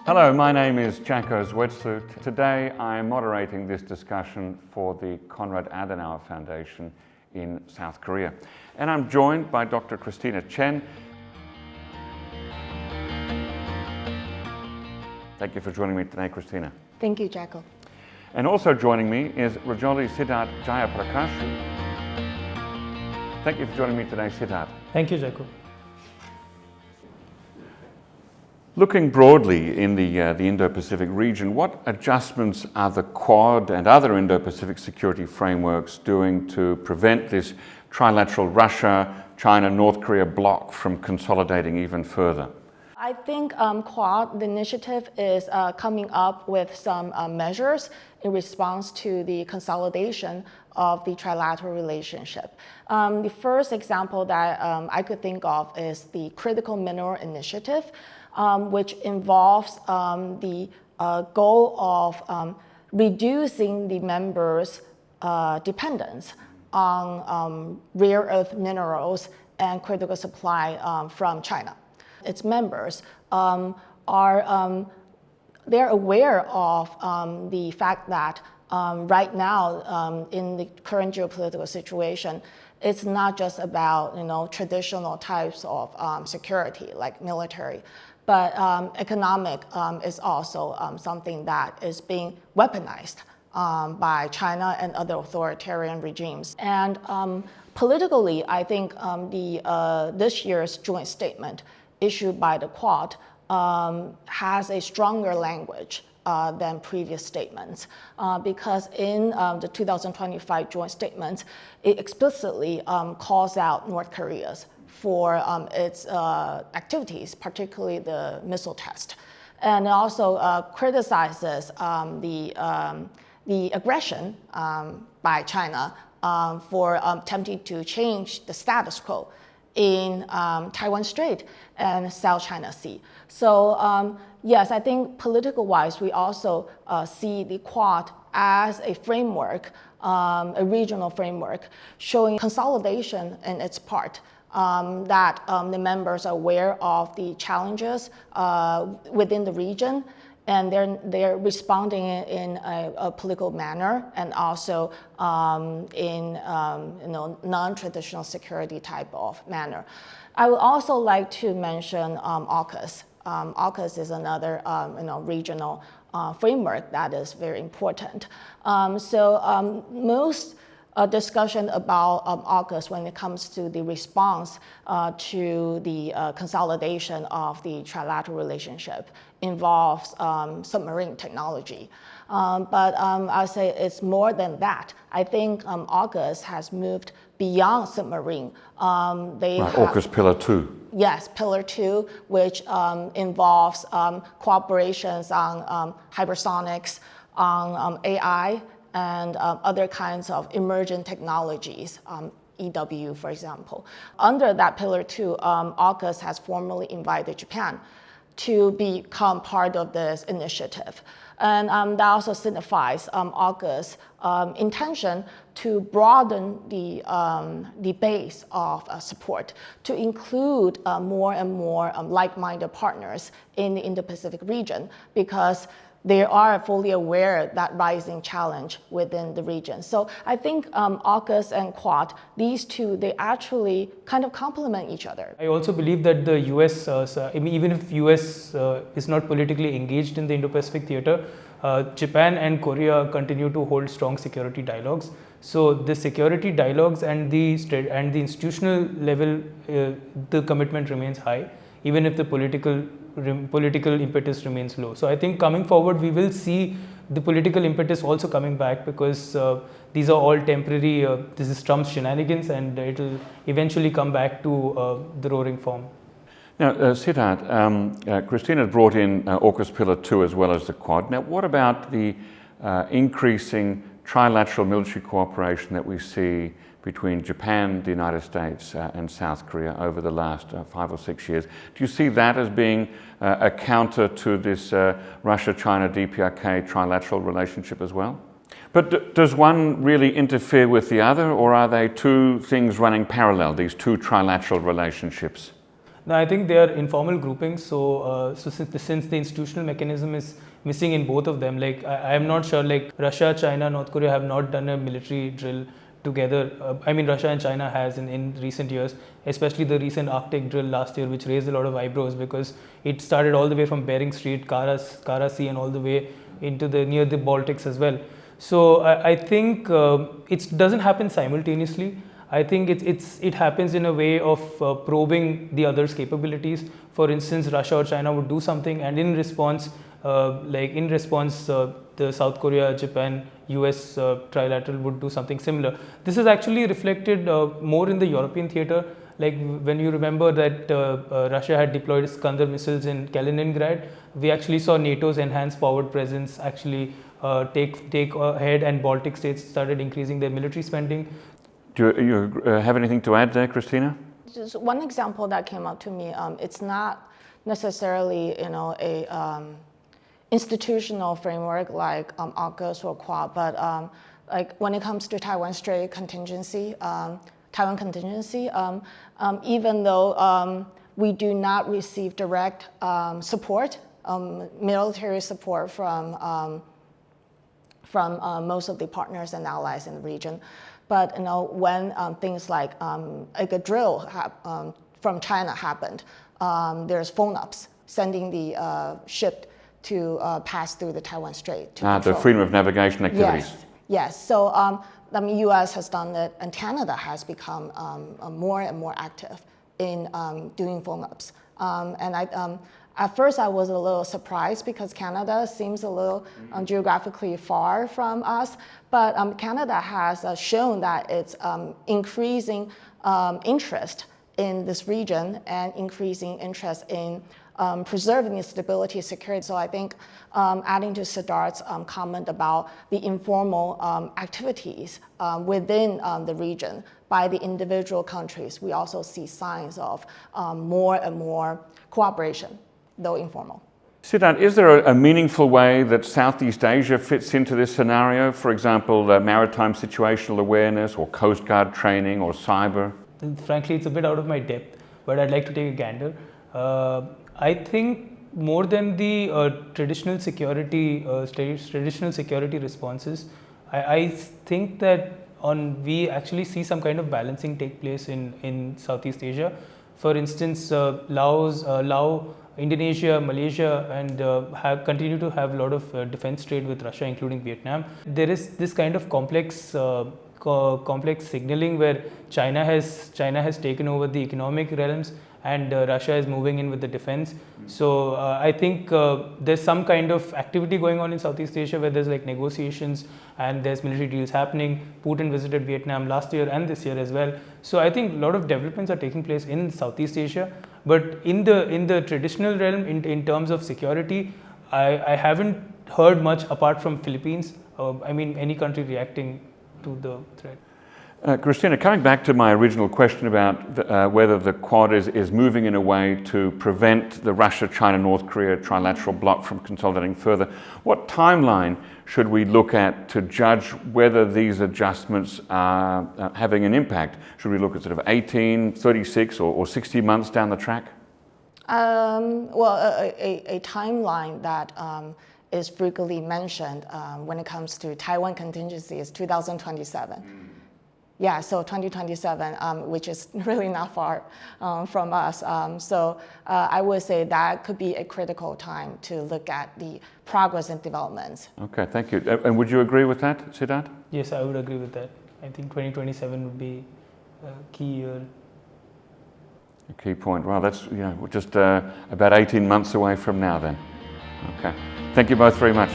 Hello, my name is Jacco Zwetsloot. Today I am moderating this discussion for the Konrad-Adenauer Foundation in South Korea. And I'm joined by Dr. Christina Chen. Thank you for joining me today, Christina. Thank you, Jacco. And also joining me is Rajoli Siddharth Jayaprakash. Thank you for joining me today, Siddharth. Thank you, Jacco. Looking broadly in the Indo-Pacific region, what adjustments are the Quad and other Indo-Pacific security frameworks doing to prevent this trilateral Russia, China, North Korea bloc from consolidating even further? I think Quad, the initiative, is coming up with some measures in response to the consolidation of the trilateral relationship. The first example that I could think of is the Critical Mineral Initiative, which involves the goal of reducing the members' dependence on rare earth minerals and critical supply from China. Its members they're aware of the fact that right now in the current geopolitical situation, it's not just about traditional types of security like military, but economic is also something that is being weaponized by China and other authoritarian regimes. And politically, I think this year's joint statement issued by the Quad has a stronger language than previous statements because in the 2025 joint statement, it explicitly calls out North Korea's for its activities, particularly the missile test, and it also criticizes the aggression by China for attempting to change the status quo in Taiwan Strait and South China Sea. So yes, I think political-wise, we also see the Quad as a framework, a regional framework, showing consolidation in its part, that the members are aware of the challenges within the region, and they're responding in a political manner and also in non-traditional security type of manner. I would also like to mention AUKUS. AUKUS is another regional framework that is very important. Most discussion about AUKUS when it comes to the response to the consolidation of the trilateral relationship involves submarine technology. But I'll say it's more than that. I think AUKUS has moved beyond submarine. AUKUS Pillar 2. Yes, Pillar 2, which involves cooperations on hypersonics, on AI, and other kinds of emerging technologies, EW, for example. Under that Pillar 2, AUKUS has formally invited Japan to become part of this initiative. And that also signifies AUKUS' intention to broaden the base of support to include more and more like-minded partners in the Indo-Pacific region, because they are fully aware of that rising challenge within the region. So I think AUKUS and Quad, these two, they actually kind of complement each other. I also believe that the US, even if US is not politically engaged in the Indo-Pacific theater, Japan and Korea continue to hold strong security dialogues. So the security dialogues and the institutional level, the commitment remains high, even if the political impetus remains low. So I think coming forward, we will see the political impetus also coming back, because these are all temporary, this is Trump's shenanigans, and it will eventually come back to the roaring form. Now, Siddharth, Christina brought in AUKUS Pillar 2 as well as the Quad. Now, what about the increasing trilateral military cooperation that we see between Japan, the United States, and South Korea over the last 5 or 6 years? Do you see that as being a counter to this Russia-China DPRK trilateral relationship as well? But does one really interfere with the other, or are they two things running parallel, these two trilateral relationships? No, I think they are informal groupings. So, since the institutional mechanism is missing in both of them, like I am not sure, like Russia, China, North Korea have not done a military drill together. I mean, Russia and China has in recent years, especially the recent Arctic drill last year, which raised a lot of eyebrows because it started all the way from Bering Strait, Kara Sea, and all the way into near the Baltics as well. So I think it doesn't happen simultaneously. I think it happens in a way of probing the other's capabilities. For instance, Russia or China would do something, and in response, the South Korea, Japan, US trilateral would do something similar. This is actually reflected more in the European theater. Like when you remember that Russia had deployed Iskander missiles in Kaliningrad, we actually saw NATO's enhanced forward presence actually take ahead, and Baltic states started increasing their military spending. Do you have anything to add there, Christina? Just one example that came up to me. It's not necessarily a institutional framework like AUKUS or Quad, but like when it comes to Taiwan Strait contingency, even though we do not receive direct support, military support from most of the partners and allies in the region. But when things like a drill from China happened, there's phone-ups sending the ship to pass through the Taiwan Strait. The freedom of navigation activities. Yes. So the U.S. has done it, and Canada has become more and more active in doing phone-ups. And at first I was a little surprised because Canada seems a little geographically far from us, but Canada has shown that it's increasing interest in this region and increasing interest in preserving the stability and security. So I think adding to Siddharth's comment about the informal activities within the region by the individual countries, we also see signs of more and more cooperation, though informal. Siddharth, is there a meaningful way that Southeast Asia fits into this scenario? For example, maritime situational awareness or Coast Guard training or cyber? Frankly, it's a bit out of my depth, but I'd like to take a gander. I think more than the traditional security responses, I think that we actually see some kind of balancing take place in Southeast Asia. For instance, Laos, Indonesia, Malaysia, and continue to have a lot of defense trade with Russia, including Vietnam. There is this kind of complex signaling where China has taken over the economic realms, and Russia is moving in with the defense. So I think there's some kind of activity going on in Southeast Asia where there's like negotiations and there's military deals happening. Putin visited Vietnam last year and this year as well. So I think a lot of developments are taking place in Southeast Asia. But in the traditional realm, in terms of security, I haven't heard much apart from Philippines. I mean, any country reacting to the threat. Christina, coming back to my original question about whether the Quad is moving in a way to prevent the Russia, China, North Korea trilateral bloc from consolidating further, what timeline should we look at to judge whether these adjustments are having an impact? Should we look at sort of 18, 36 or 60 months down the track? A timeline that is frequently mentioned when it comes to Taiwan contingency is 2027. Yeah, so 2027, which is really not far from us. So I would say that could be a critical time to look at the progress and developments. Okay, thank you. And would you agree with that, Siddharth? Yes, I would agree with that. I think 2027 would be a key year. A key point. Well, that's just about 18 months away from now then. Okay. Thank you both very much.